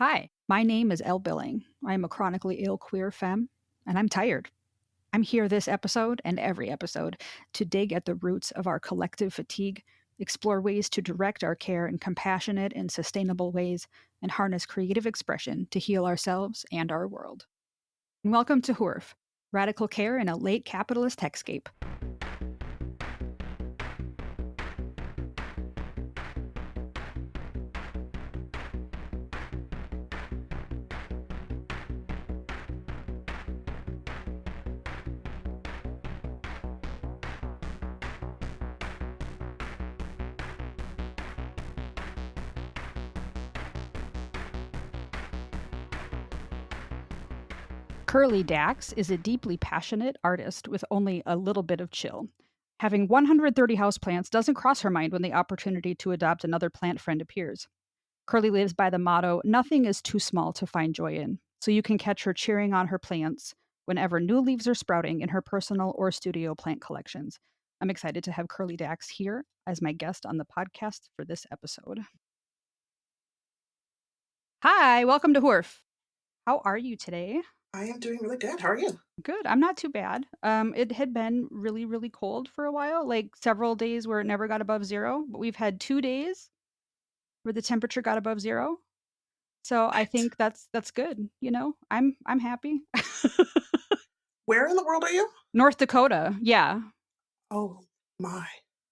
Hi, my name is Elle Billing. I am a chronically ill queer femme, and I'm tired. I'm here this episode and every episode to dig at the roots of our collective fatigue, explore ways to direct our care in compassionate and sustainable ways, and harness creative expression to heal ourselves and our world. And welcome to HURF, Radical Care in a Late Capitalist Hexscape. Curly Dacs is a deeply passionate artist with only a little bit of chill. Having 130 houseplants doesn't cross her mind when the opportunity to adopt another plant friend appears. Curly lives by the motto, nothing is too small to find joy in, so you can catch her cheering on her plants whenever new leaves are sprouting in her personal or studio plant collections. I'm excited to have Curly Dacs here as my guest on the podcast for this episode. Hi, welcome to Horf. How are you today? I am doing really good. How are you? Good. I'm not too bad. It had been really, really cold for a while, like several days where it never got above zero, but we've had 2 days where the temperature got above zero. So I What? think that's good. I'm happy. Where in the world are you? North Dakota. Yeah. Oh my.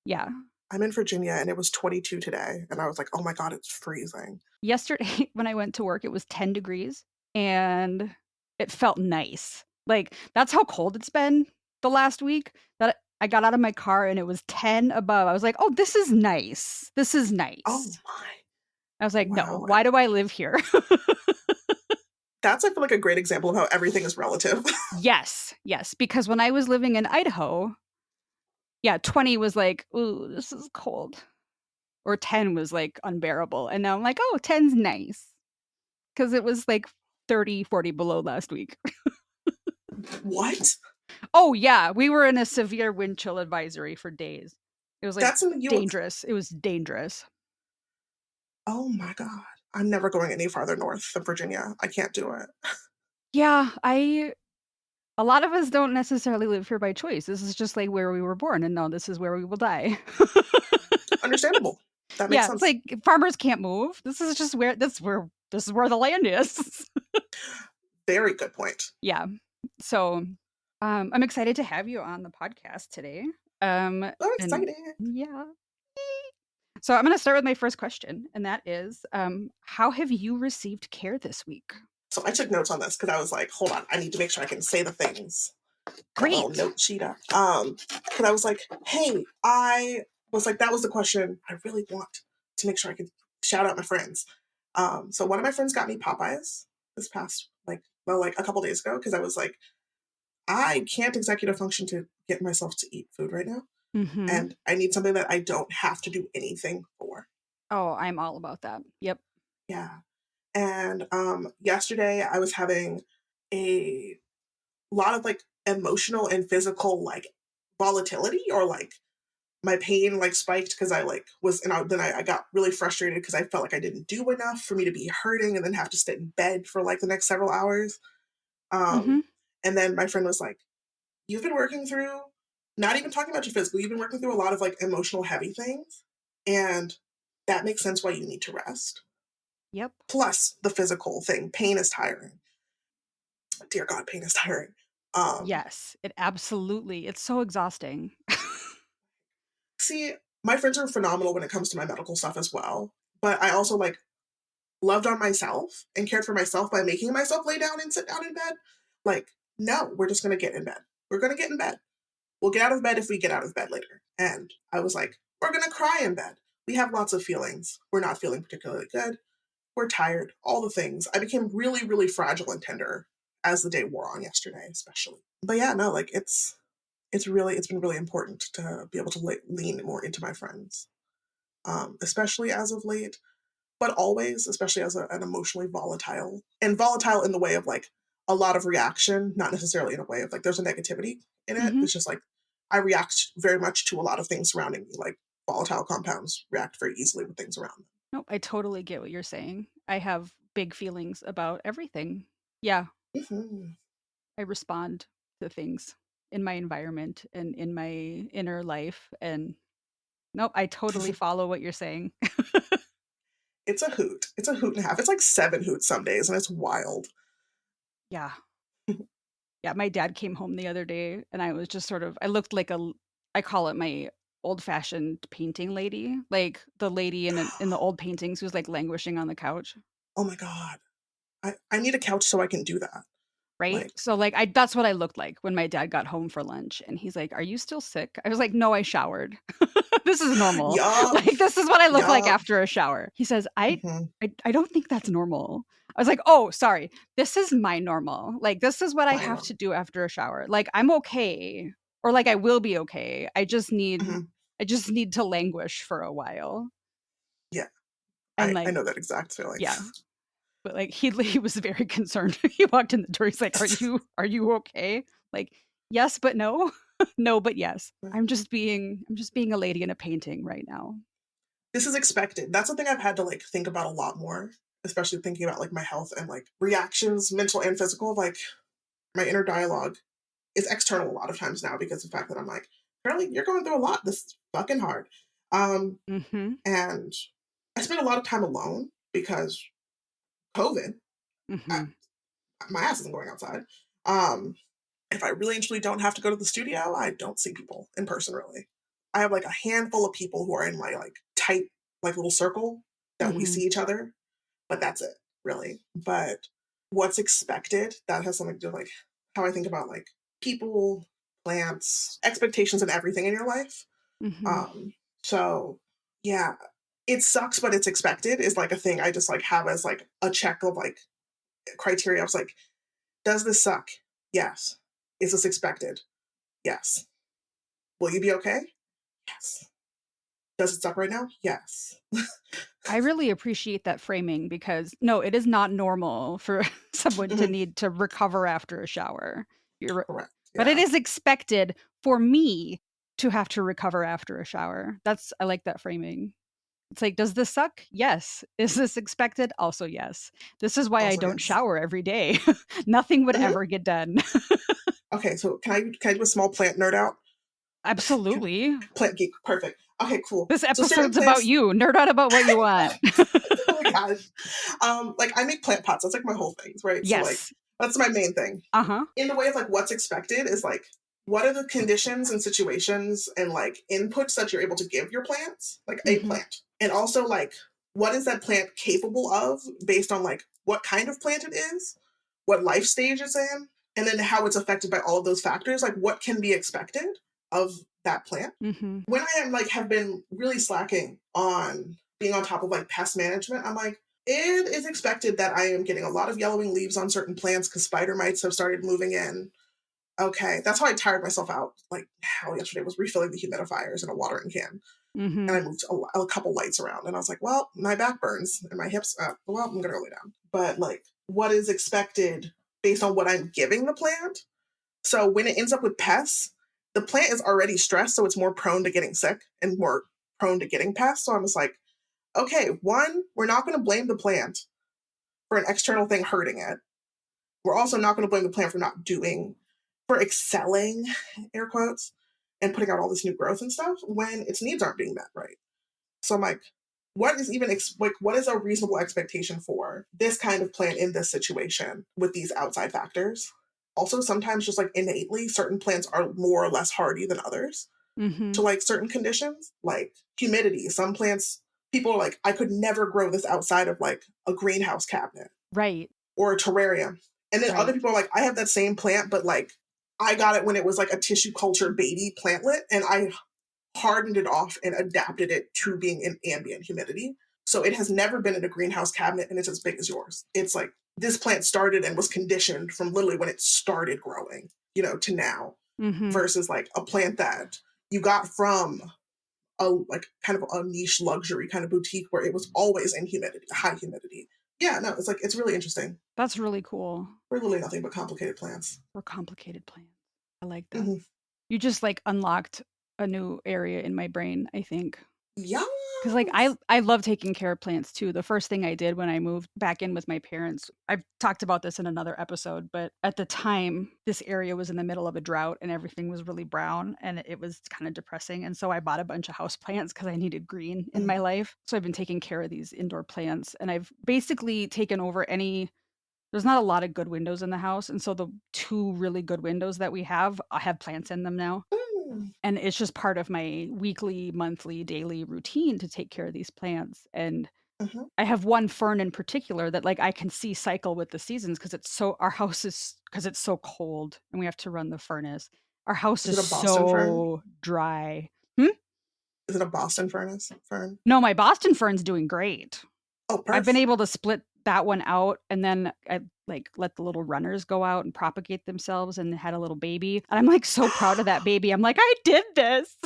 Yeah. I'm in Virginia and it was 22 today. And I was like, oh my God, it's freezing. Yesterday when I went to work, it was 10 degrees and it felt nice. Like that's how cold it's been the last week that I got out of my car and it was 10 above. I was like, "Oh, this is nice. This is Oh nice." my. I was like, "No, Wow. why do I live here?" That's, I feel like, a great example of how everything is relative. Yes. Yes, because when I was living in Idaho, yeah, 20 was like, "Ooh, this is cold." Or 10 was like unbearable. And now I'm like, "Oh, 10's nice." Cuz it was like 30, 40 below last week. What? Oh yeah, we were in a severe wind chill advisory for days. It was like That's in the U. dangerous. It was dangerous. Oh my God. I'm never going any farther north than Virginia. I can't do it. Yeah, I a lot of us don't necessarily live here by choice. This is just like where we were born and now this is where we will die. Understandable. That makes Yeah, it's sense. like farmers can't move. This is just where the land is. Very good point. Yeah. So, I'm excited to have you on the podcast today. I'm And excited. yeah. So I'm going to start with my first question, and that is, how have you received care this week? So I took notes on this because I was like, hold on, I need to make sure I can say the things. Got my little Great. note sheet up. Because I was like, hey, I was like, that was the question I really want to make sure I could shout out my friends. So one of my friends got me Popeyes this past, like a couple days ago, because I was like, I can't executive function to get myself to eat food right now. Hmm. And I need something that I don't have to do anything for. Oh, I'm all about that. Yep. Yeah. And yesterday I was having a lot of like emotional and physical like volatility, or like my pain like spiked because I like was and then I got really frustrated because I felt like I didn't do enough for me to be hurting and then have to sit in bed for like the next several hours. Hmm. Um and then my friend was like, you've been working through, not even talking about your physical, you've been working through a lot of like emotional heavy things, and that makes sense why you need to rest. Yep. Plus the physical thing, pain is tiring. Dear God, pain is tiring. Um Yes, it absolutely. It's so exhausting. See, my friends are phenomenal when it comes to my medical stuff as well. But I also like loved on myself and cared for myself by making myself lay down and sit down in bed. Like, no, we're just gonna get in bed. We're gonna get in bed. We'll get out of bed if we get out of bed later. And I was like, we're gonna cry in bed. We have lots of feelings. We're not feeling particularly good. We're tired. All the things. I became really, really fragile and tender as the day wore on yesterday, especially. But yeah, no, like it's been really important to be able to lean more into my friends, especially as of late, but always, especially as an emotionally volatile, and volatile in the way of like a lot of reaction, not necessarily in a way of like there's a negativity in it. Hmm. It's just like I react very much to a lot of things surrounding me. Like volatile compounds react very easily with things around them. Nope, I totally get what you're saying. I have big feelings about everything. Yeah, Mhm. I respond to things in my environment and in my inner life. And nope, I totally follow what you're saying. It's a hoot. It's a hoot and a half. It's like 7 hoots some days, and it's wild. Yeah. Yeah, my dad came home the other day and I was just sort of, I looked like I call it my old-fashioned painting lady, like the lady in the old paintings who's like languishing on the couch, Oh my god. I need a couch so I can do that. right? Like, So like I that's what I looked like when my dad got home for lunch and he's like, "Are you still sick?" I was like, "No, I showered." This is normal. yup, Like this is what I look like yup. after a shower. He says, Mhm, I don't think that's normal." I was like, "Oh, sorry. This is my normal. Like this is what I I have know. to do after a shower. Like I'm okay or like I will be okay. Mhm. I just need to languish for a while." Yeah, And I like, know that exact feeling. yeah, but like he was very concerned. He walked in the door. He's like, are you okay?" Like, yes, but no. No, but yes. I'm just being a lady in a painting right now. This is expected. That's something I've had to, like, think about a lot more, especially thinking about, like, my health and, like, reactions, mental and physical, like, my inner dialogue is external a lot of times now because of the fact that I'm like, "Apparently, you're going through a lot. This is fucking hard." Um, Mhm. and I spent a lot of time alone because COVID, I Mhm. my ass isn't going outside. Um, if I really and truly don't have to go to the studio, I don't see people in person really. I have like a handful of people who are in my like tight like little circle that we Mhm. see each other, but that's it really. But what's expected that has something to do with like how I think about like people, plants, expectations, and everything in your life. Mhm. Um, so yeah, it sucks, but it's expected is like a thing I just like have as like a check of like criteria. I was like, does this suck? Yes. Is this expected? Yes. Will you be okay? Yes. Does it suck right now? Yes. I really appreciate that framing because no, it is not normal for someone to Mhm. need to recover after a shower. You're Correct. but it Yeah. is expected for me to have to recover after a shower. That's I like that framing. It's like, does this suck? Yes. Is this expected? Also, yes. This is why I Also, don't yes. shower every day. Nothing would Mhm. ever get done. Okay, so can I do a small plant nerd out? Absolutely. Plant geek, perfect. Okay, cool. This So certain episode's about plants. you. Nerd out about what you want. Oh my gosh. Like I make plant pots. That's like my whole thing, right? So like Yes. that's my main thing. Uh-huh. In the way of like what's expected is like what are the conditions and situations and like inputs that you're able to give your plants, like a Mhm. plant, and also like what is that plant capable of based on like what kind of plant it is, what life stage it's in, and then how it's affected by all of those factors, like what can be expected of that plant. Mhm. When I am like have been really slacking on being on top of like pest management, I'm like, it is expected that I am getting a lot of yellowing leaves on certain plants because spider mites have started moving in. Okay, that's how I tired myself out. Like hell, yesterday was refilling the humidifiers in a watering can, and I Mhm. moved a couple lights around, and I was like, well, my back burns and my hips. Well, I'm gonna go lay down. But like, what is expected based on what I'm giving the plant? So when it ends up with pests, the plant is already stressed, so it's more prone to getting sick and more prone to getting pests. So I'm just like, okay, one, we're not going to blame the plant for an external thing hurting it. We're also not going to blame the plant for not doing, for excelling, air quotes, and putting out all this new growth and stuff when its needs aren't being met right. So I'm like, what is even like what is a reasonable expectation for this kind of plant in this situation with these outside factors? Also, sometimes just like innately, certain plants are more or less hardy than others to Mhm. like certain conditions, like humidity. Some plants, people are like, I could never grow this outside of like a greenhouse cabinet Right. or a terrarium. And then other Right. people are like, I have that same plant, but like I got it when it was like a tissue culture baby plantlet, and I hardened it off and adapted it to being in ambient humidity. So it has never been in a greenhouse cabinet and it's as big as yours. It's like this plant started and was conditioned from literally when it started growing, to now, Mhm. versus like a plant that you got from a like kind of a niche luxury kind of boutique where it was always in humidity, high humidity. Yeah, no, it's like it's really interesting. That's really cool. We're literally nothing but complicated plants. For complicated plans. I like that. Hmm. You just like unlocked a new area in my brain, I think. 'Cause, like, Yes. I love taking care of plants too. The first thing I did when I moved back in with my parents, I've talked about this in another episode, but at the time, this area was in the middle of a drought and everything was really brown and it was kinda depressing, and so I bought a bunch of houseplants because I needed green in Mm, my life. So I've been taking care of these indoor plants, and I've basically taken over any there's not a lot of good windows in the house, and so the 2 really good windows that we have, I have plants in them now. mm, And it's just part of my weekly, monthly, daily routine to take care of these plants, and mhm. I have one fern in particular that, like, I can see cycle with the seasons because it's so our house is because it's so cold and we have to run the furnace. Our house Is is it a Boston fern? so dry. Hmm? Is it a Boston furnace fern? No, my Boston fern's doing great. Oh, I've been perf. able to split that one out, and then I, like, let the little runners go out and propagate themselves and had a little baby, and I'm, like, so proud of that baby. I'm like, "I did this."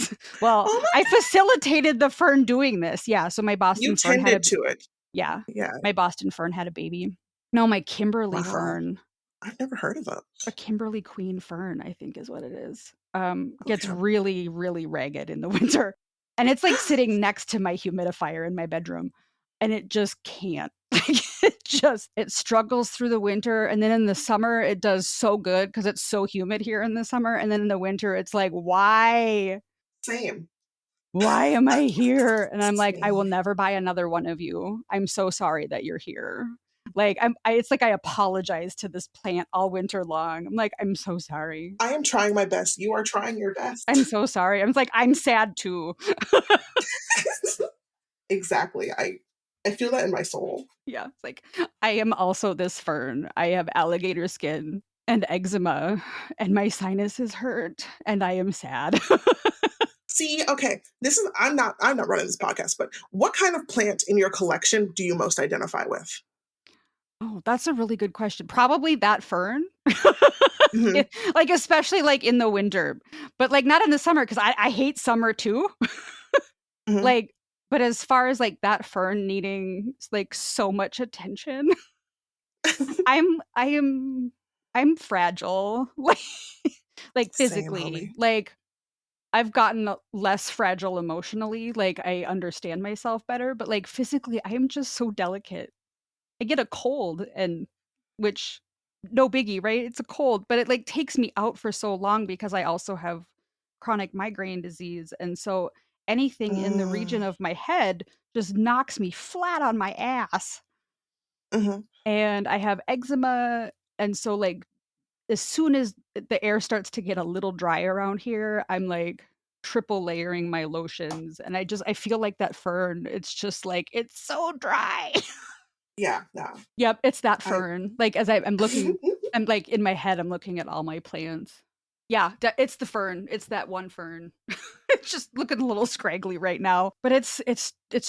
Well, Oh I my facilitated the fern doing this. Yeah, so my You Boston fern had a tended to it. yeah, Yeah. my Boston fern had a baby. No, my Kimberly Wow. fern, I've never heard of it. a Kimberly queen fern, I think is what it is, gets Okay. really, really ragged in the winter, and it's, like, sitting next to my humidifier in my bedroom, and it just can't. Like, it struggles through the winter, and then in the summer, it does so good because it's so humid here in the summer, and then in the winter, it's like, "Why? Same. Why am I here?" And I'm like, "I will Same. never buy another one of you. I'm so sorry that you're here." Like, it's like I apologize to this plant all winter long. I'm like, "I'm so sorry. I am trying my best. You are trying your best. I'm so sorry." I was like, "I'm sad too." Exactly. I feel that in my soul. Yeah, it's like, "I am also this fern. I have alligator skin and eczema, and my sinuses hurt, and I am sad." See, okay, this is I'm not running this podcast, but what kind of plant in your collection do you most identify with? Oh, that's a really good question. Probably that fern. Mhm, It like, especially, like, in the winter, but, like, not in the summer because I hate summer too. mhm. Like, but as far as, like, that fern needing, like, so much attention, I am I'm fragile, like, Same, physically. homie. Like, I've gotten less fragile emotionally, like, I understand myself better, but, like, physically, I am just so delicate. I get a cold and which no biggie, right? It's a cold, but it, like, takes me out for so long because I also have chronic migraine disease, and so anything in the region Mm, of my head just knocks me flat on my ass, mhm. and I have eczema, and so, like, as soon as the air starts to get a little dry around here, I'm, like, triple layering my lotions, and I feel like that fern, it's just, like, it's so dry. Yeah, no, Yep, it's that I fern. Like, as I'm looking I'm, like, in my head, I'm looking at all my plants. Yeah, it's the fern. It's that one fern. It's just looking a little scraggly right now, but it's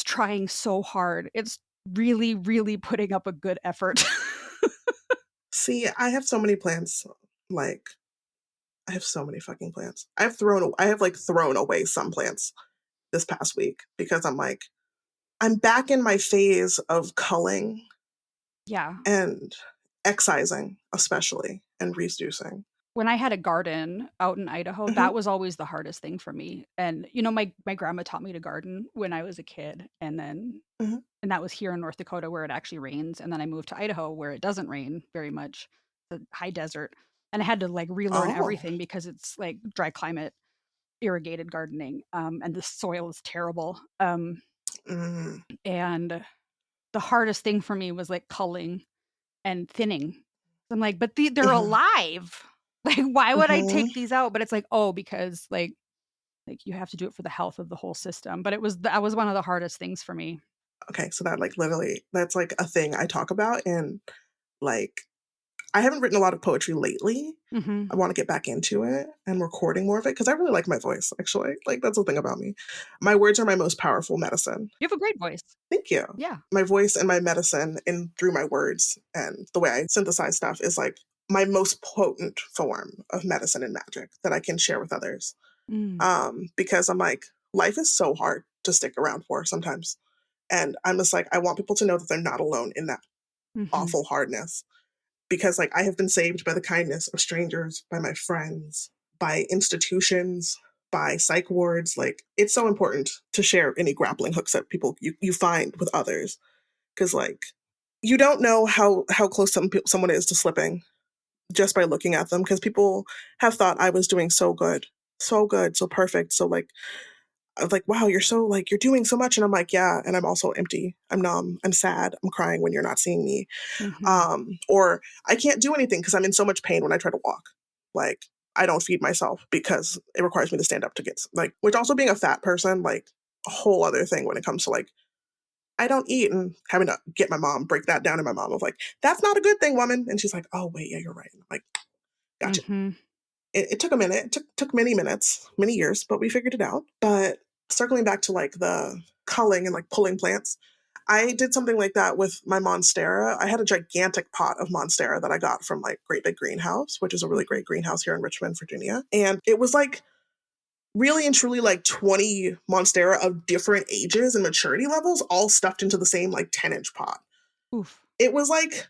trying so hard. It's really, really putting up a good effort. see, I have so many plants, like, I have so many fucking plants. I have, like, thrown away some plants this past week because I'm back in my phase of culling Yeah. and excising, especially, and reducing. When I had a garden out in Idaho, Mhm, that was always the hardest thing for me, and, my grandma taught me to garden when I was a kid, mhm. and that was here in North Dakota where it actually rains, and then I moved to Idaho where it doesn't rain very much, the high desert, and I had to, like, relearn Oh. everything because it's, like, dry climate, irrigated gardening, and the soil is terrible, Mm, and the hardest thing for me was, like, culling and thinning. I'm like, "But they're mhm, alive. Like, why would I mhm. take these out?" But it's like, "Oh, because, you have to do it for the health of the whole system." But that was one of the hardest things for me. Okay, so that, like, literally that's, like, a thing I talk about, and, like, I haven't written a lot of poetry lately. Mhm. I wanna get back into it and recording more of it because I really like my voice, actually. Like, that's the thing about me. My words are my most powerful medicine. You have a great voice. Thank you. Yeah. My voice and my medicine and through my words and the way I synthesize stuff is, like, my most potent form of medicine and magic that I can share with others. Mm. Because I'm like, life is so hard to stick around for sometimes. And I'm just like, I want people to know that they're not alone in that Mhm. awful hardness because, like, I have been saved by the kindness of strangers, by my friends, by institutions, buy psych wards. Like, it's so important to share any grappling hooks that you find with others. Because, like, you don't know how close someone is to slipping just by looking at them. Because people have thought I was doing so good, so good, so perfect. So, like, I was like, wow, you're so, like, you're doing so much. And I'm like, yeah. And I'm also empty. I'm numb. I'm sad. I'm crying when you're not seeing me. Mhm. Or I can't do anything because I'm in so much pain when I try to walk. Like, I don't feed myself because it requires me to stand up to get, like, which also being a fat person, like, a whole other thing when it comes to, like, I don't eat, and having to get my mom, break that down to my mom of like, that's not a good thing, woman. And she's like, oh, wait, yeah, you're right. I'm like, gotcha. Mhm. It took a minute. It took many minutes, many years, but we figured it out. But circling back to like the culling and like pulling plants, I did something like that with my Monstera. I had a gigantic pot of Monstera that I got from like Great Big Greenhouse, which is a really Mhm. great greenhouse here in Richmond, Virginia. And it was like really and truly like 20 Monstera of different ages and maturity levels, all stuffed into the same like 10-inch pot. Oof. It was like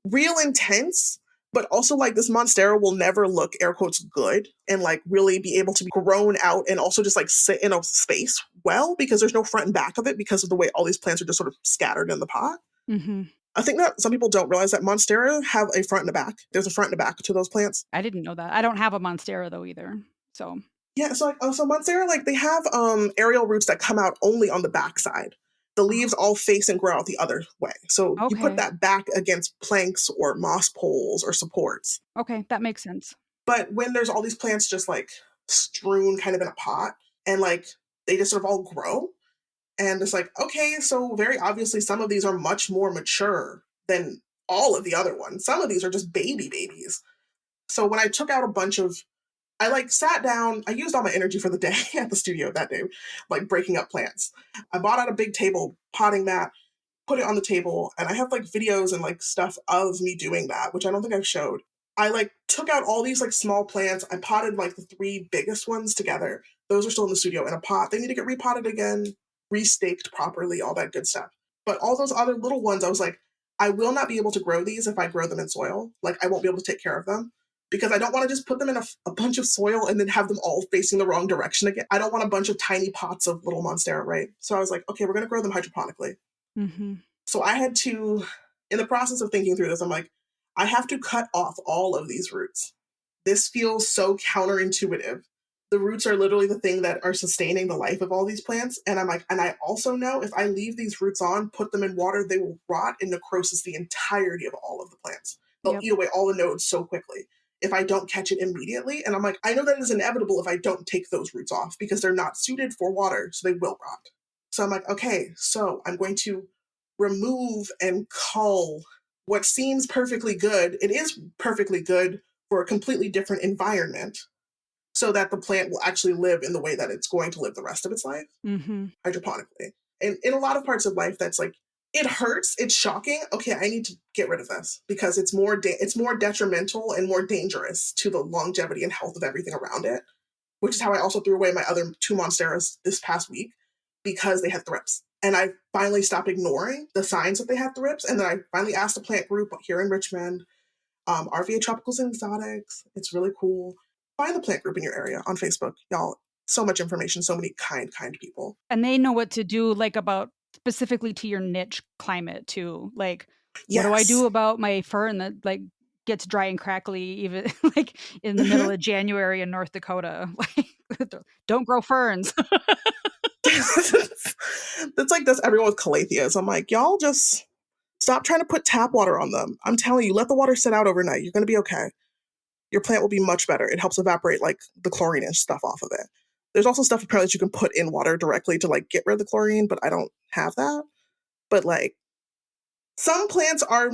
real intense, but also like this Monstera will never look air quotes good and like really be able to be grown out and also just like sit in a space well because there's no front and back of it because of the way all these plants are just sort of scattered in the pot. Mhm. I think that some people don't realize that Monstera have a front and a back. There's a front and a back to those plants. I didn't know that. I don't have a monstera though either. So, Yeah, so like so Monstera, like they have aerial roots that come out only on the back side. The leaves oh, all face and grow out the other way. So you put okay. that back against planks or moss poles or supports. Okay, that makes sense. But when there's all these plants just like strewn kind of in a pot and like they just sort of all grow, and it's like, okay, so very obviously some of these are much more mature than all of the other ones. Some of these are just babies. So when I took out a bunch of I like sat down, I used all my energy for the day at the studio that day, like breaking up plants. I bought out a big table potting mat, put it on the table, and I have like videos and like stuff of me doing that, which I don't think I've showed. I like took out all these like small plants. I potted like the three biggest ones together. Those are still in the studio in a pot. They need to get repotted again, restaked properly, all that good stuff. But all those other little ones, I was like, I will not be able to grow these if I grow them in soil. Like, I won't be able to take care of them because I don't want to just put them in a bunch of soil and then have them all facing the wrong direction again. I don't want a bunch of tiny pots of little Monstera, right? So I was like, okay, we're going to grow them hydroponically. Mhm. So I had to, in the process of thinking through this, I'm like, I have to cut off all of these roots. This feels so counterintuitive. The roots are literally the thing that are sustaining the life of all these plants. And I'm like, and I also know if I leave these roots on, put them in water, they will rot and necrosis the entirety of all of the plants. They'll Yep. eat away all the nodes so quickly if I don't catch it immediately. And I'm like, I know that is inevitable if I don't take those roots off because they're not suited for water, so they will rot. So I'm like, okay, so I'm going to remove and cull what seems perfectly good. It is perfectly good for a completely different environment so that the plant will actually live in the way that it's going to live the rest of its life Mhm. hydroponically. And in a lot of parts of life, that's like, it hurts, it's shocking. Okay, I need to get rid of this because it's more detrimental and more dangerous to the longevity and health of everything around it, which is how I also threw away my other two Monsteras this past week because they had thrips. And I finally stopped ignoring the signs that they had thrips. And then I finally asked the plant group here in Richmond, RVA Tropicals and Exotics. It's really cool. Find the plant group in your area on Facebook. Y'all, so much information, so many kind people. And they know what to do, like, about specifically to your niche climate too. Like, what do I Yes. do about my fern that, like, gets dry and crackly even, like, in the middle Mhm. of January in North Dakota? Like, don't grow ferns. That's like this everyone with calatheas. I'm like, y'all just stop trying to put tap water on them. I'm telling you, let the water sit out overnight. You're going to be okay. Your plant will be much better. It helps evaporate like the chlorine and stuff off of it. There's also stuff apparently that you can put in water directly to like get rid of the chlorine, but I don't have that. But like some plants are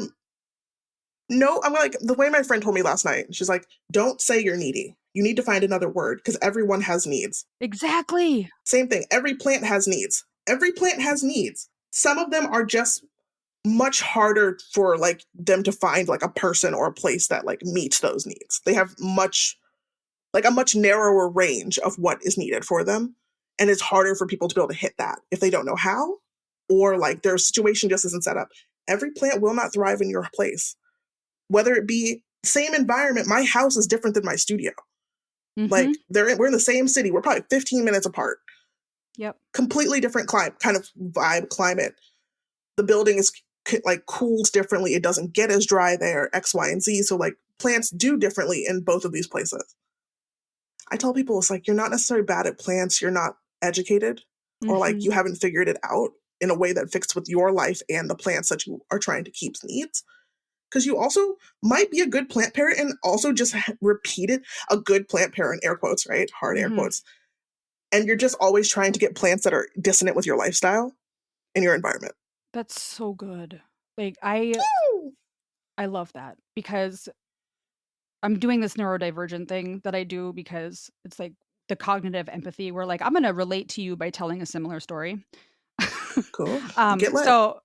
no, I'm like the way my friend told me last night. She's like, don't say you're needy. You need to find another word because everyone has needs. Exactly. Same thing. Every plant has needs. Every plant has needs. Some of them are just much harder for like them to find like a person or a place that like meets those needs. They have a much narrower range of what is needed for them. And it's harder for people to be able to hit that if they don't know how or like their situation just isn't set up. Every plant will not thrive in your place. Whether it be same environment, my house is different than my studio. Mhm. Like we're in the same city. We're probably 15 minutes apart. Yep. Completely different climate, kind of vibe climate. The building is like cools differently. It doesn't get as dry there, X, Y, and Z. So like plants do differently in both of these places. I tell people it's like you're not necessarily bad at plants, you're not educated, or like Mhm. you haven't figured it out in a way that fits with your life and the plants that you are trying to keep's needs. Because you also might be a good plant parent and also just repeated a good plant parent, air quotes, right? Hard air Mhm. quotes. And you're just always trying to get plants that are dissonant with your lifestyle and your environment. That's so good. Like I love that because I'm doing this neurodivergent thing that I do because it's like the cognitive empathy where like I'm going to relate to you by telling a similar story. Cool. Get lit. So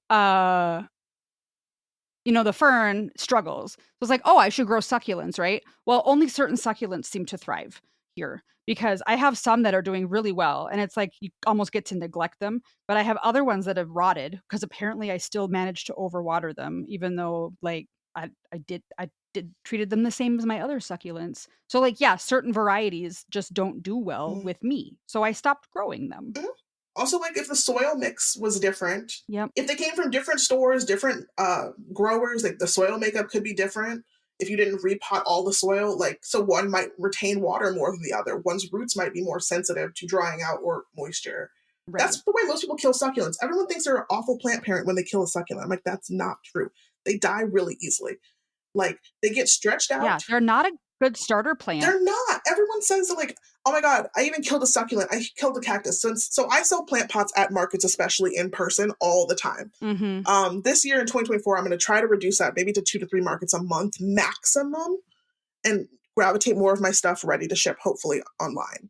you know, the fern struggles. So it's like, oh, I should grow succulents, right? Well, only certain succulents seem to thrive here because I have some that are doing really well. And it's like you almost get to neglect them. But I have other ones that have rotted because apparently I still managed to overwater them, even though like I did treated them the same as my other succulents. So like, yeah, certain varieties just don't do well Mm. with me. So I stopped growing them. Mhm. Also, like if the soil mix was different, Yep. if they came from different stores, different growers, like the soil makeup could be different. If you didn't repot all the soil, like so one might retain water more than the other. One's roots might be more sensitive to drying out or moisture. Right. That's the way most people kill succulents. Everyone thinks they're an awful plant parent when they kill a succulent. I'm like, that's not true. They die really easily. Like they get stretched Yeah. out. They're not a good starter plant. They're not. Everyone says that, like, oh my god, I even killed a succulent. I killed a cactus. So I sell plant pots at markets, especially in person, all the time. Mm-hmm. This year in 2024, I'm going to try to reduce that maybe to 2 to 3 markets a month maximum, and gravitate more of my stuff ready to ship, hopefully online,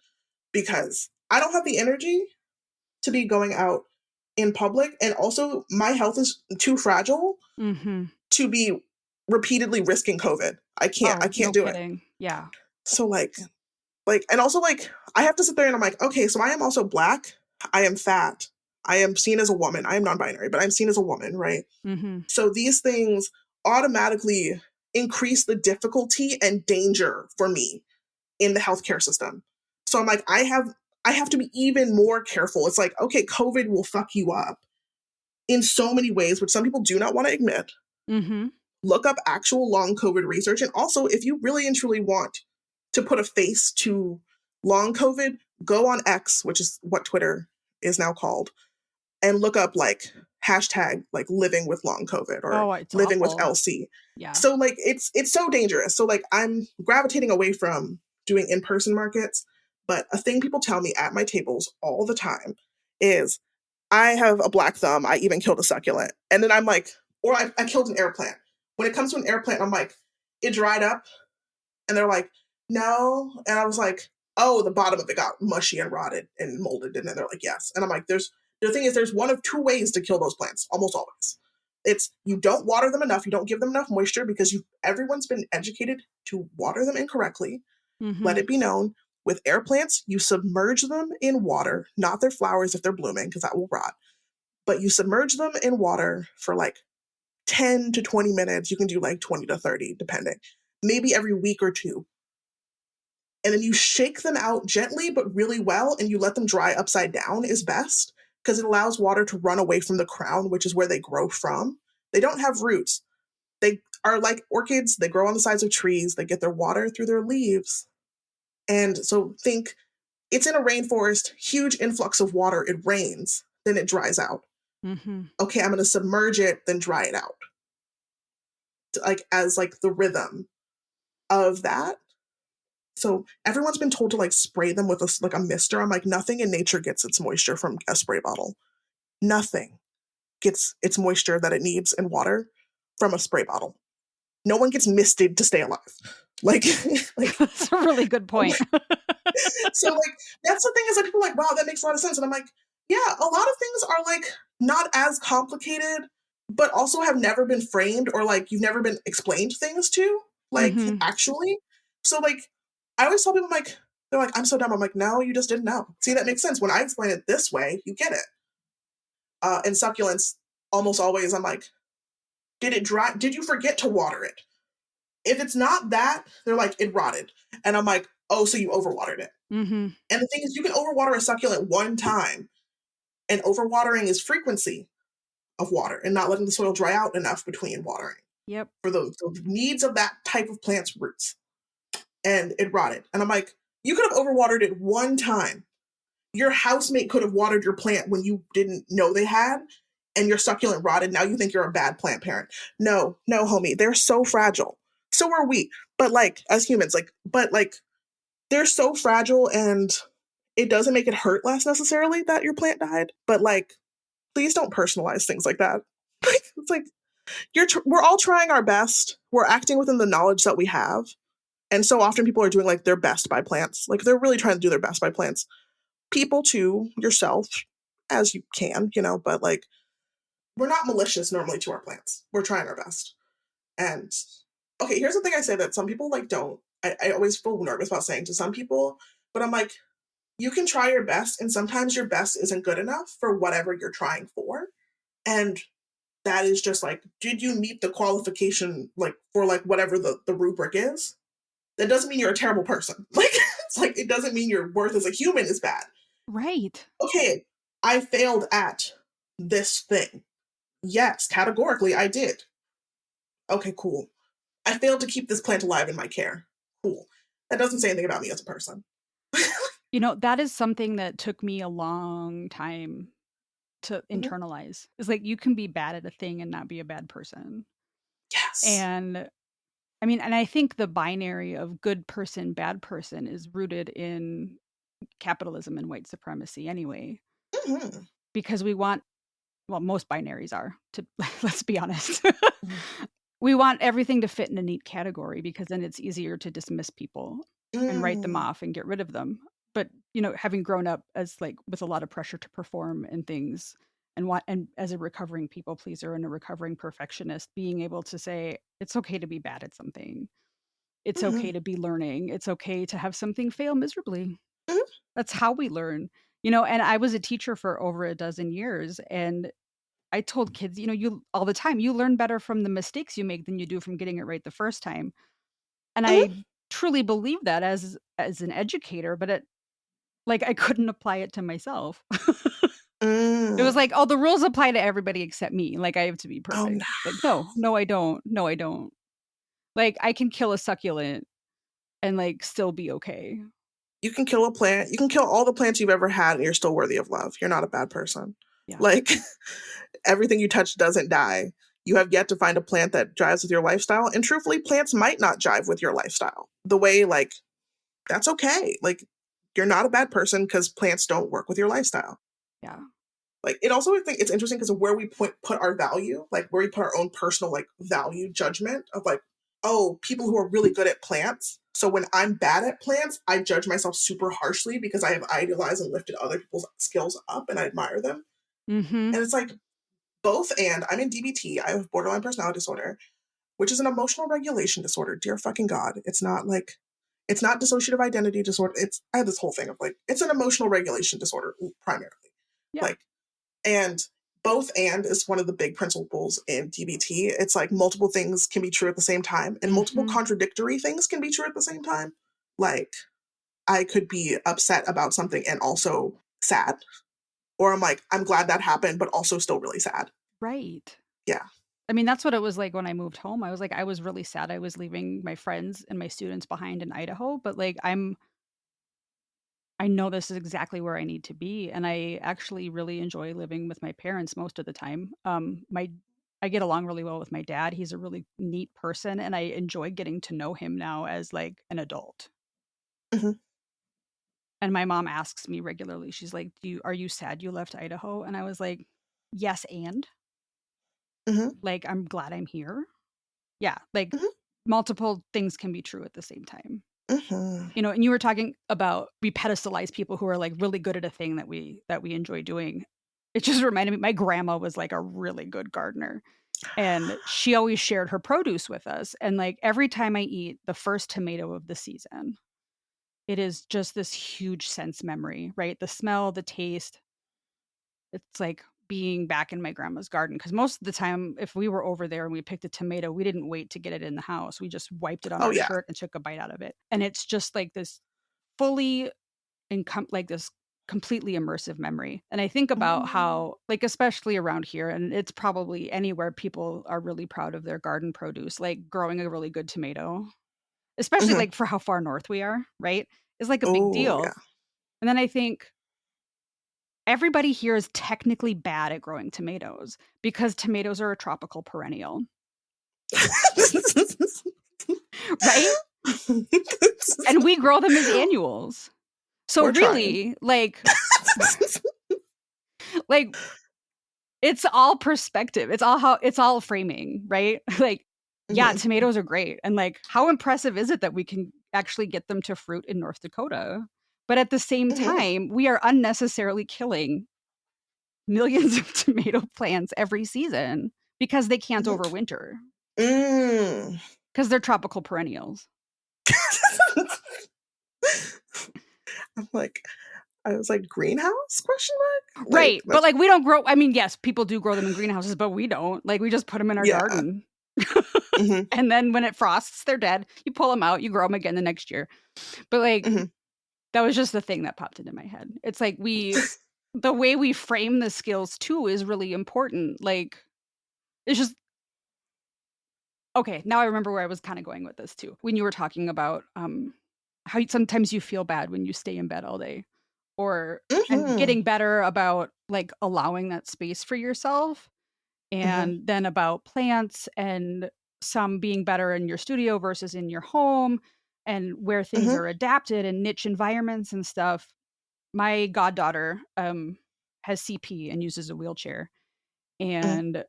because I don't have the energy to be going out in public, and also my health is too fragile Mm-hmm. to be repeatedly risking COVID. I Oh, can't no do it. kidding. Yeah. So like, and also like I have to sit there and I'm like, okay, so I am also black, I am fat, I am seen as a woman, I am non-binary, but I'm seen as a woman, right? Mhm. So these things automatically increase the difficulty and danger for me in the healthcare system. So I'm like, I have to be even more careful. It's like, okay, COVID will fuck you up in so many ways, which some people do not want to admit. Mhm. Look up actual long COVID research. And also, if you really and truly want to put a face to long COVID, go on X, which is what Twitter is now called, and look up like hashtag like living with long COVID or Oh, it's living with awful. LC. Yeah. So like it's so dangerous. So like I'm gravitating away from doing in-person markets, but a thing people tell me at my tables all the time is I have a black thumb. I even killed a succulent. And then I'm like, or I killed an air plant. When it comes to an air plant, I'm like, it dried up. And they're like, no. And I was like, oh, the bottom of it got mushy and rotted and molded. And then they're like, yes. And I'm like, the thing is, there's one of two ways to kill those plants, almost always. It's you don't water them enough, you don't give them enough moisture because everyone's been educated to water them incorrectly. Let Mhm. it be known. With air plants, you submerge them in water, not their flowers if they're blooming, because that will rot. But you submerge them in water for like 10 to 20 minutes. You can do like 20 to 30, depending. Maybe every week or two. And then you shake them out gently but really well, and you let them dry upside down is best because it allows water to run away from the crown, which is where they grow from. They don't have roots. They are like orchids. They grow on the sides of trees. They get their water through their leaves. And so think it's in a rainforest, huge influx of water. It rains, then it dries out. Mhm. Okay, I'm going to submerge it, then dry it out. Like as like the rhythm of that. So everyone's been told to like spray them with like a mister. I'm like, nothing in nature gets its moisture from a spray bottle. Nothing gets its moisture that it needs in water from a spray bottle. No one gets misted to stay alive. Like, like That's a really good point. so like that's the thing is that people are like, wow, that makes a lot of sense. And I'm like, yeah, a lot of things are like not as complicated, but also have never been framed or like you've never been explained things to, like Mhm. actually. So like I always tell people I'm like, they're like, I'm so dumb. I'm like, no, you just didn't know. See, that makes sense. When I explain it this way, you get it. And succulents, almost always, I'm like, did it dry? Did you forget to water it? If it's not that, they're like, it rotted. And I'm like, oh, so you overwatered it. Mhm. And the thing is, you can overwater a succulent one time, and overwatering is frequency of water and not letting the soil dry out enough between watering Yep. for the needs of that type of plant's roots. And it rotted. And I'm like, you could have overwatered it one time. Your housemate could have watered your plant when you didn't know they had, and your succulent rotted. Now you think you're a bad plant parent. No, no, homie. They're so fragile. So are we. But like, as humans, they're so fragile, and it doesn't make it hurt less necessarily that your plant died. But like, please don't personalize things like that. It's like, we're all trying our best. We're acting within the knowledge that we have. And so often people are doing like their best by plants. Like they're really trying to do their best by plants. People too, yourself, as you can, but like we're not malicious normally to our plants. We're trying our best. And okay, here's the thing I say that some people like don't. I always feel nervous about saying to some people, but I'm like, you can try your best, and sometimes your best isn't good enough for whatever you're trying for. And that is just like, did you meet the qualification like for like whatever the rubric is? That doesn't mean you're a terrible person. Like it's like it doesn't mean your worth as a human is bad. Right. Okay, I failed at this thing. Yes, categorically I did. Okay, cool. I failed to keep this plant alive in my care. Cool. That doesn't say anything about me as a person. That is something that took me a long time to Mhm. internalize. It's like you can be bad at a thing and not be a bad person. Yes. And I mean, and I think the binary of good person, bad person is rooted in capitalism and white supremacy anyway, Mhm. because well, most binaries are, to let's be honest. Mhm. We want everything to fit in a neat category because then it's easier to dismiss people and write them Mm. off and get rid of them. But, having grown up as like with a lot of pressure to perform and things and as a recovering people pleaser and a recovering perfectionist, being able to say it's okay to be bad at something. It's okay Mhm. to be learning. It's okay to have something fail miserably. Mhm. That's how we learn. And I was a teacher for over a dozen years, and I told kids, you all the time, you learn better from the mistakes you make than you do from getting it right the first time. And I Mhm. truly believe that as an educator, but like I couldn't apply it to myself. It was Mm. like, oh, the rules apply to everybody except me. Like I have to be Oh no. perfect. Like, no, no, I don't. No, I don't. Like I can kill a succulent and like still be okay. You can kill a plant. You can kill all the plants you've ever had, and you're still worthy of love. You're not a bad person. Yeah. Like everything you touch doesn't die. You have yet to find a plant that jives with your lifestyle. And truthfully, plants might not jive with your lifestyle. The way, like, that's okay. Like, you're not a bad person because plants don't work with your lifestyle. Yeah. Like, it also, I think it's interesting because of where we put our value, like where we put our own personal, like, value judgment of, like, oh, people who are really good at plants. So when I'm bad at plants, I judge myself super harshly because I have idealized and lifted other people's skills up and I admire them. Mm-hmm. And it's like, both and I'm in DBT. I have borderline personality disorder, which is an emotional regulation disorder. Dear fucking God. It's not dissociative identity disorder. I have this whole thing of like, it's an emotional regulation disorder primarily. Yeah. Like, and both and is one of the big principles in DBT. It's like multiple things can be true at the same time and multiple Mm-hmm. contradictory things can be true at the same time. Like, I could be upset about something and also sad. Or I'm like, I'm glad that happened, but also still really sad. Right. Yeah. I mean, that's what it was like when I moved home. I was like, I was really sad I was leaving my friends and my students behind in Idaho, but like I know this is exactly where I need to be, and I actually really enjoy living with my parents most of the time. My I get along really well with my dad. He's a really neat person, and I enjoy getting to know him now as like an adult. Hmm. And my mom asks me regularly. She's like, Are you sad you left Idaho?" And I was like, "Yes, and Hmm. like I'm glad I'm here." Yeah, like Hmm. multiple things can be true at the same time. Hmm. And you were talking about we pedestalize people who are like really good at a thing that we enjoy doing. It just reminded me my grandma was like a really good gardener, and she always shared her produce with us, and like every time I eat the first tomato of the season, it is just this huge sense memory, right? The smell, the taste. It's like being back in my grandma's garden, because most of the time if we were over there and we picked a tomato, we didn't wait to get it in the house. We just wiped it on Oh our yeah. shirt and took a bite out of it. And it's just like this fully like this completely immersive memory. And I think about Mm. how, like, especially around here, and it's probably anywhere, people are really proud of their garden produce, like growing a really good tomato, especially Mhm. like for how far north we are, right? Is like a big Oh, yeah. deal. And then I think everybody here is technically bad at growing tomatoes because tomatoes are a tropical perennial, right? And we grow them as annuals. So We're trying. really, like it's all perspective. It's all framing, right? Like, yeah, Mhm. tomatoes are great. And like, how impressive is it that we can actually get them to fruit in North Dakota? But at the same Mhm. time, we are unnecessarily killing millions of tomato plants every season because they can't Mhm. overwinter Mm. because they're tropical perennials. I'm like, I was like, greenhouse question mark? Like Right. But that's like, we don't grow, I mean, yes, people do grow them in greenhouses, but we don't. Like, we just put them in our yeah. garden. Mhm. And then when it frosts, they're dead. You pull them out, you grow them again the next year. But like, Mhm. that was just the thing that popped into my head. It's like the way we frame the skills too is really important. Like, it's just, okay, now I remember where I was kind of going with this too. When you were talking about how sometimes you feel bad when you stay in bed all day, or and Mhm. getting better about like allowing that space for yourself, Mhm. and then about plants and some being better in your studio versus in your home, and where things Mhm. are adapted in niche environments and stuff. My goddaughter has CP and uses a wheelchair, Mhm. and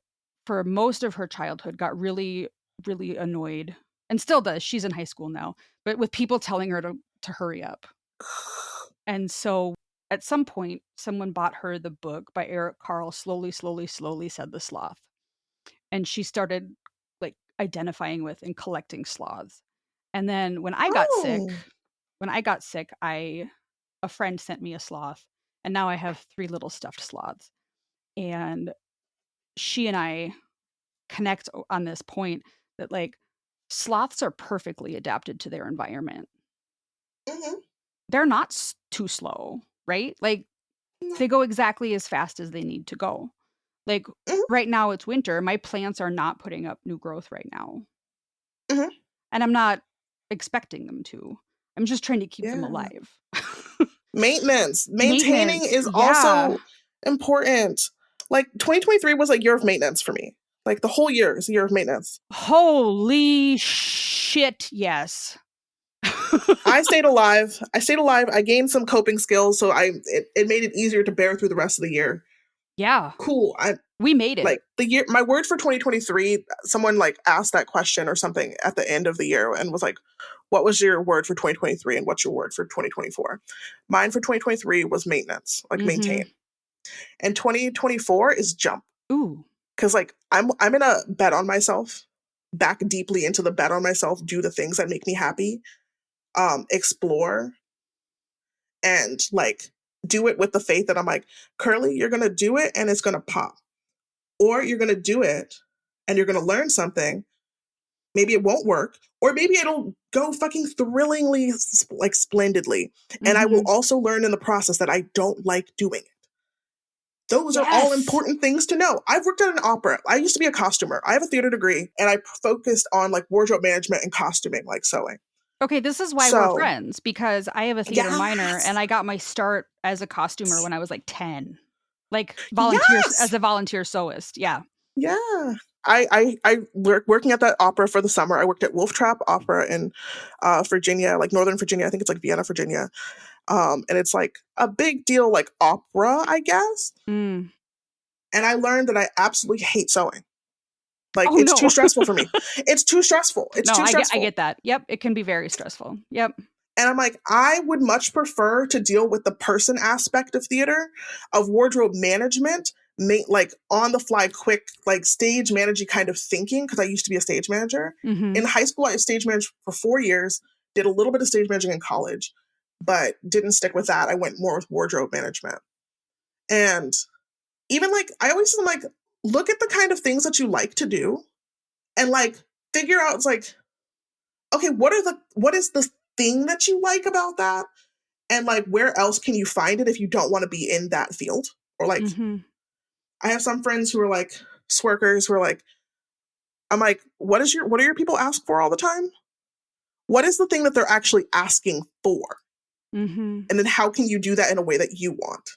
for most of her childhood got really really annoyed, and still does. She's in high school now, but with people telling her to hurry up. And so at some point someone bought her the book by Eric Carle, Slowly Slowly Slowly Said the Sloth, and she started like identifying with and collecting sloths. And then Oh. when I got sick, I a friend sent me a sloth, and now I have 3 little stuffed sloths. And she and I connect on this point that like sloths are perfectly adapted to their environment. Mhm. They're not too slow, right? Like No. they go exactly as fast as they need to go. Like Mhm. right now it's winter, my plants are not putting up new growth right now. Mhm. And I'm not expecting them to. I'm just trying to keep them Yeah. alive. Maintenance. Maintaining Maintenance. is Yeah. also important. Like 2023 was a year of maintenance for me. Like the whole year is a year of maintenance. Holy shit, yes. I stayed alive. I stayed alive. I gained some coping skills, so it made it easier to bear through the rest of the year. Yeah. Cool. I We made it. like the year my word for 2023, someone like asked that question or something at the end of the year and was like, what was your word for 2023 and what's your word for 2024? Mine for 2023 was maintenance, like Mhm. maintain. And 2024 is jump. Ooh. Cause like I'm in a bet on myself, back deeply into the bet on myself, do the things that make me happy, explore and like do it with the faith that I'm like, Curly, you're gonna do it and it's gonna pop. Or you're gonna do it and you're gonna learn something. Maybe it won't work, or maybe it'll go fucking thrillingly, like splendidly. And I will Mhm. also learn in the process that I don't like doing it. Those are all Yes. important things to know. I've worked at an opera. I used to be a costumer. I have a theater degree, and I focused on like wardrobe management and costuming, like sewing. Okay, this is why we're So, friends, because I have a theater minor yes, and I got my start as a costumer when I was like 10. Like volunteers as yes, a volunteer sewist. Yeah. yeah. I working at that opera for the summer. I worked at Wolf Trap Opera in Virginia, like Northern Virginia. I think it's like Vienna, Virginia. And it's like a big deal, like opera, I guess. Mm. And I learned that I absolutely hate sewing. Like Oh it's too no. stressful for me. It's too stressful. It's No, too I stressful. get that. Yep, it can be very stressful. Yep. And I'm like, I would much prefer to deal with the person aspect of theater, of wardrobe management, like on the fly, quick, like stage managing kind of thinking, because I used to be a stage manager. Mhm. In high school, I stage managed for 4 years, did a little bit of stage managing in college, but didn't stick with that. I went more with wardrobe management. And even like, I always am like, look at the kind of things that you like to do and like figure out, it's like, okay, what is the thing that you like about that? And like, where else can you find it if you don't want to be in that field? Or like, I have some friends who are like swerkers who are like, I'm like, what do your people ask for all the time? What is the thing that they're actually asking for? And then how can you do that in a way that you want?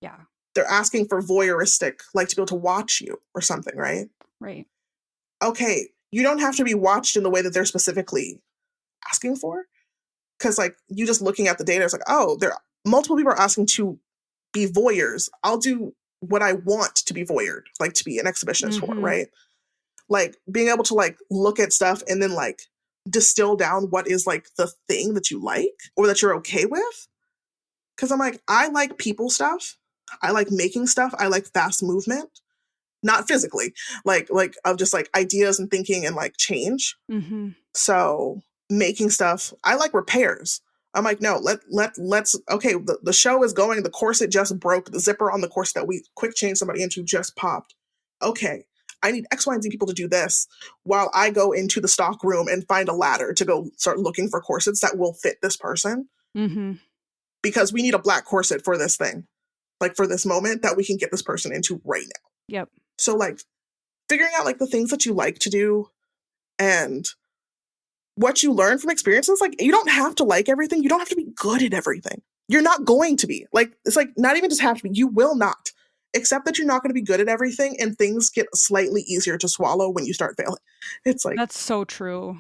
Yeah. They're asking for voyeuristic, like to be able to watch you or something, right? Right. Okay, you don't have to be watched in the way that they're specifically asking for. Because like you just looking at the data, it's like, oh, there multiple people are asking to be voyeurs. I'll do what I want to be voyeured, like to be an exhibitionist for, right? Like being able to like look at stuff and then like distill down what is like the thing that you like or that you're okay with. Because I'm like, I like people stuff. I like making stuff. I like fast movement, not physically, like of just like ideas and thinking and like change. So making stuff, I like repairs. I'm like, no, let's okay, the show is going, the corset just broke, the zipper on the corset that we quick changed somebody into just popped. Okay, I need X, Y, and Z people to do this while I go into the stock room and find a ladder to go start looking for corsets that will fit this person. Because we need a black corset for this thing, like for this moment that we can get this person into right now. Yep. So like figuring out like the things that you like to do and what you learn from experiences. Like you don't have to like everything. You don't have to be good at everything. You're not going to be. Like it's like not even just have to be. You will not. Accept that you're not going to be good at everything and things get slightly easier to swallow when you start failing. It's like that's so true.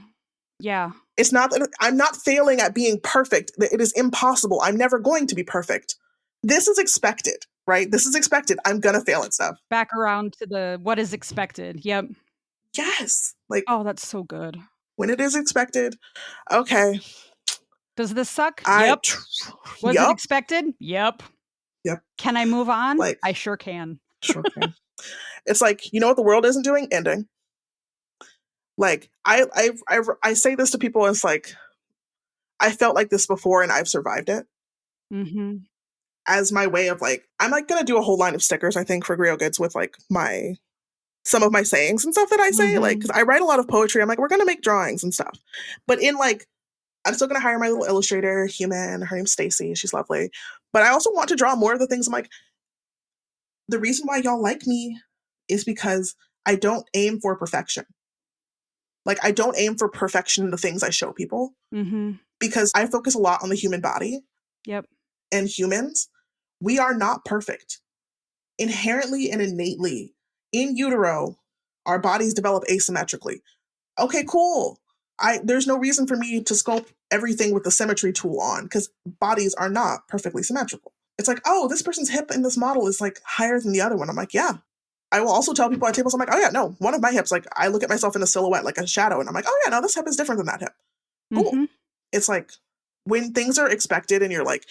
Yeah. It's not that I'm not failing at being perfect. It is impossible. I'm never going to be perfect. This is expected, right? This is expected. I'm going to fail at stuff. Back around to the what is expected. Yep. Yes. Like, oh, that's so good. When it is expected, okay. Does this suck? Yep. Was it expected? Yep. Yep. Can I move on? Like, I sure can. Sure can. It's like, you know what the world isn't doing? Ending. Like, I say this to people, and it's like, I felt like this before and I've survived it. As my way of like, I'm like gonna do a whole line of stickers, I think, for Griot Goods with like some of my sayings and stuff that I say, like, because I write a lot of poetry. I'm like, we're gonna make drawings and stuff. But in like, I'm still gonna hire my little illustrator, human. Her name's Stacy. She's lovely. But I also want to draw more of the things. I'm like, the reason why y'all like me is because I don't aim for perfection. Like, I don't aim for perfection in the things I show people. Because I focus a lot on the human body. Yep. And humans, we are not perfect. Inherently and innately, in utero, our bodies develop asymmetrically. Okay, cool. There's no reason for me to sculpt everything with the symmetry tool on because bodies are not perfectly symmetrical. It's like, oh, this person's hip in this model is like higher than the other one. I'm like, yeah. I will also tell people at tables, I'm like, oh yeah, no, one of my hips, like I look at myself in a silhouette, like a shadow, and I'm like, oh yeah, no, this hip is different than that hip. Cool. It's like when things are expected and you're like,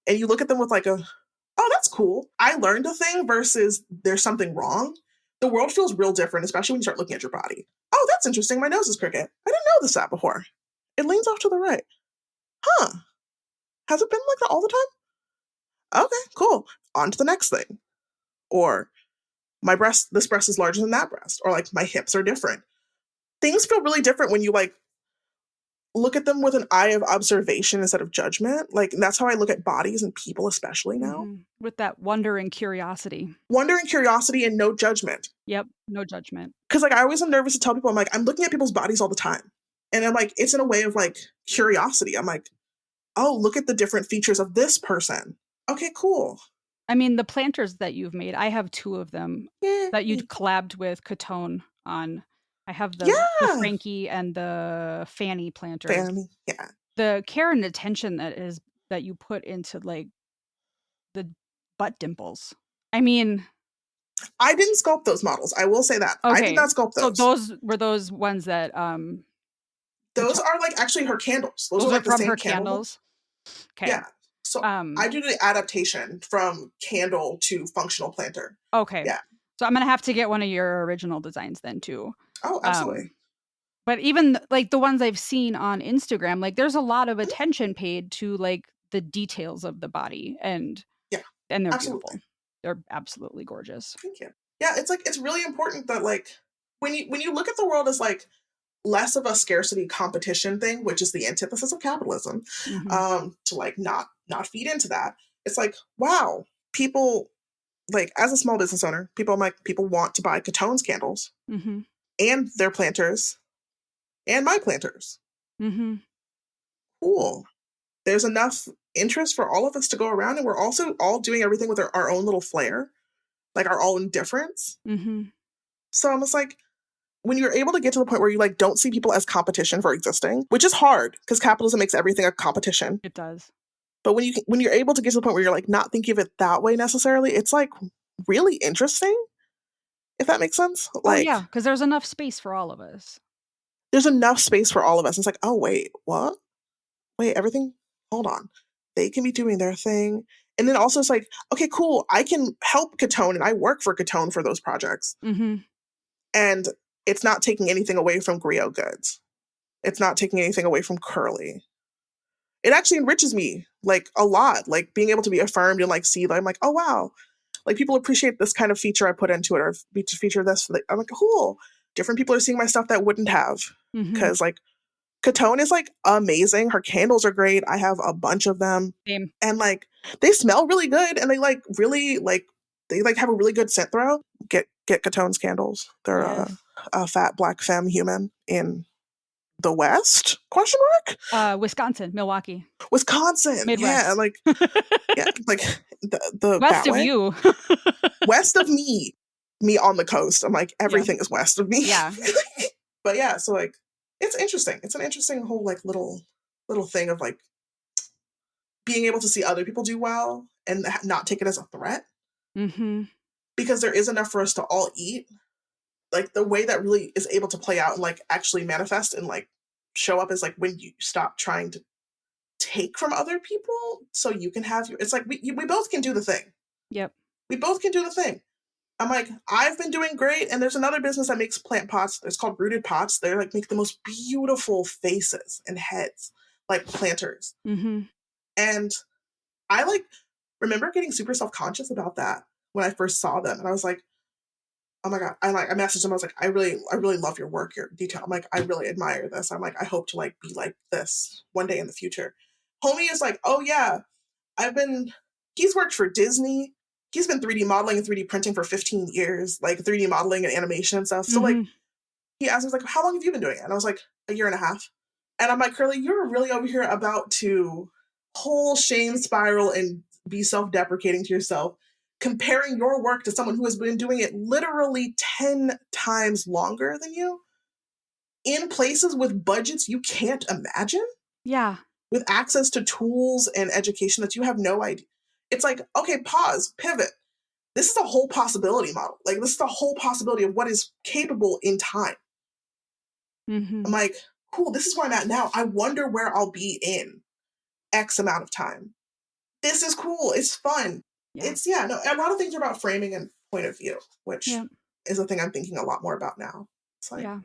and you look at them with like oh, that's cool. I learned a thing versus there's something wrong. The world feels real different, especially when you start looking at your body. Oh, that's interesting. My nose is crooked. I didn't know that before. It leans off to the right. Huh. Has it been like that all the time? Okay, cool. On to the next thing. Or this breast is larger than that breast. Or like my hips are different. Things feel really different when you like look at them with an eye of observation instead of judgment. Like that's how I look at bodies and people, especially now. With that wonder and curiosity. Wonder and curiosity and no judgment. Yep, no judgment. Because like I always am nervous to tell people, I'm like, I'm looking at people's bodies all the time. And I'm like, it's in a way of like curiosity. I'm like, oh, look at the different features of this person. Okay, cool. I mean, the planters that you've made, I have 2 of them that you collabed with Catone on. I have the Frankie and the Fanny planters. Fanny, yeah. The care and attention that you put into like the butt dimples. I mean, I didn't sculpt those models. I will say that. Okay. I did not sculpt those. So those were those ones that those are like actually her candles. Those are like from her candles. Okay. Yeah. So I do the adaptation from candle to functional planter. Okay. Yeah. So I'm gonna have to get one of your original designs then too. Oh, absolutely. But even like the ones I've seen on Instagram, like there's a lot of attention paid to like the details of the body, and they're beautiful. They're absolutely gorgeous. Thank you. Yeah, it's like it's really important that like when you look at the world as like less of a scarcity competition thing, which is the antithesis of capitalism, to like not feed into that. It's like, wow, people, like, as a small business owner, people want to buy Catone's candles and their planters and my planters. Cool. There's enough interest for all of us to go around, and we're also all doing everything with our own little flair, like our own difference. So I'm just like, when you're able to get to the point where you like don't see people as competition for existing, which is hard because capitalism makes everything a competition. It does. But when you're able to get to the point where you're like not thinking of it that way necessarily, it's like really interesting, if that makes sense. Like, yeah, because there's enough space for all of us. There's enough space for all of us. It's like, oh wait, what? Wait, everything? Hold on. They can be doing their thing. And then also it's like, okay, cool. I can help Catone and I work for Catone for those projects. And it's not taking anything away from Griot Goods. It's not taking anything away from Curly. It actually enriches me like a lot, like being able to be affirmed and like see that I'm like, oh wow, like people appreciate this kind of feature I put into it, or feature this. I'm like, cool. Different people are seeing my stuff that wouldn't have, because like Catone is like amazing. Her candles are great. I have a bunch of them. Same. And like they smell really good, and they like really like they like have a really good scent throw. Get Catone's candles. They're a fat black femme human in the West? Question mark? Wisconsin, Milwaukee, Wisconsin. Midwest. Yeah, like like the west of you, west of me on the coast. I'm like, everything is west of me. Yeah. But yeah, so like it's interesting. It's an interesting whole like little thing of like being able to see other people do well and not take it as a threat. Because there is enough for us to all eat. Like the way that really is able to play out and like actually manifest and like show up is like when you stop trying to take from other people so you can have your, it's like we both can do the thing. Yep. We both can do the thing. I'm like, I've been doing great, and there's another business that makes plant pots. It's called Rooted Pots. They're like make the most beautiful faces and heads, like planters. And I like remember getting super self-conscious about that when I first saw them, and I was like, oh my God, I messaged them. I was like, I really love your work, your detail. I'm like, I really admire this. I'm like, I hope to like be like this one day in the future. Homie is like, oh yeah, he's worked for Disney. He's been 3D modeling and 3D printing for 15 years, like 3D modeling and animation and stuff. So like, he asked me, like, how long have you been doing it? And I was like, a year and a half. And I'm like, Curly, you're really over here about to whole shame spiral and be self-deprecating to yourself, comparing your work to someone who has been doing it literally 10 times longer than you in places with budgets you can't imagine. Yeah. With access to tools and education that you have no idea. It's like, okay, pause, pivot. This is a whole possibility model. Like, this is the whole possibility of what is capable in time. I'm like, cool, this is where I'm at now. I wonder where I'll be in X amount of time. This is cool. It's fun. Yeah. A lot of things are about framing and point of view, which is a thing I'm thinking a lot more about now. It's like, yeah.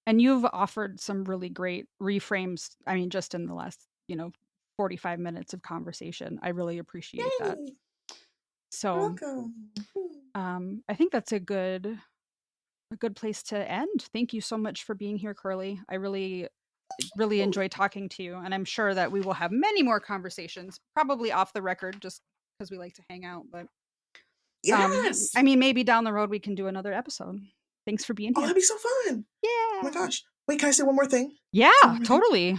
And you've offered some really great reframes. I mean, just in the last, 45 minutes of conversation. I really appreciate that. So, I think that's a good place to end. Thank you so much for being here, Curly. I really enjoy talking to you, and I'm sure that we will have many more conversations, probably off the record, just because we like to hang out. But yes, I mean, maybe down the road we can do another episode. Thanks for being here. Oh, that'd be so fun. Yeah. Oh my gosh. Wait, can I say one more thing? Yeah, totally.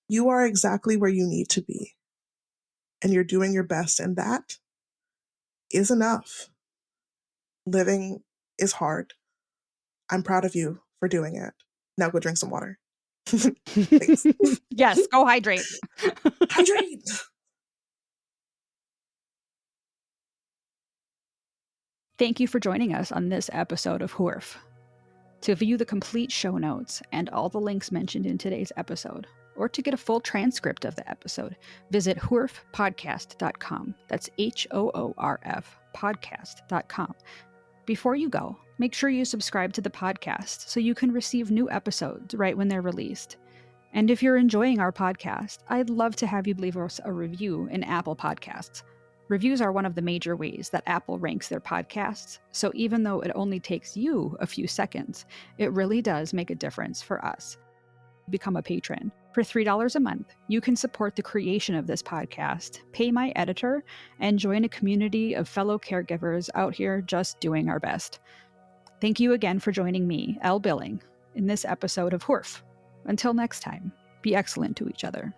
You are exactly where you need to be, and you're doing your best, and that is enough. Living is hard. I'm proud of you for doing it. Now go drink some water. Thanks. Yes, go hydrate. Hydrate. Thank you for joining us on this episode of Hurf. To view the complete show notes and all the links mentioned in today's episode, or to get a full transcript of the episode, visit hoorfpodcast.com. That's HOORF podcast.com. Before you go, make sure you subscribe to the podcast so you can receive new episodes right when they're released. And if you're enjoying our podcast, I'd love to have you leave us a review in Apple Podcasts. Reviews are one of the major ways that Apple ranks their podcasts, so even though it only takes you a few seconds, it really does make a difference for us. Become a patron. For $3 a month, you can support the creation of this podcast, pay my editor, and join a community of fellow caregivers out here just doing our best. Thank you again for joining me, Elle Billing, in this episode of Hoof. Until next time, be excellent to each other.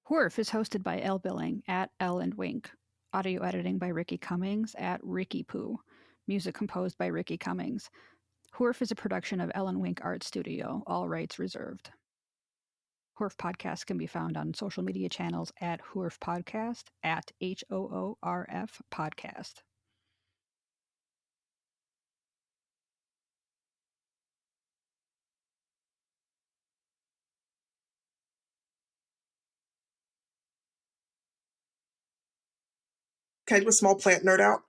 Hoof is hosted by Elle Billing at Elle and Wink. Audio editing by Ricky Cummings at Ricky Poo. Music composed by Ricky Cummings. Hoof is a production of Elle and Wink Art Studio, all rights reserved. Hoof Podcast can be found on social media channels at Hoof Podcast, at HOORF Podcast. Can I do a small plant nerd out?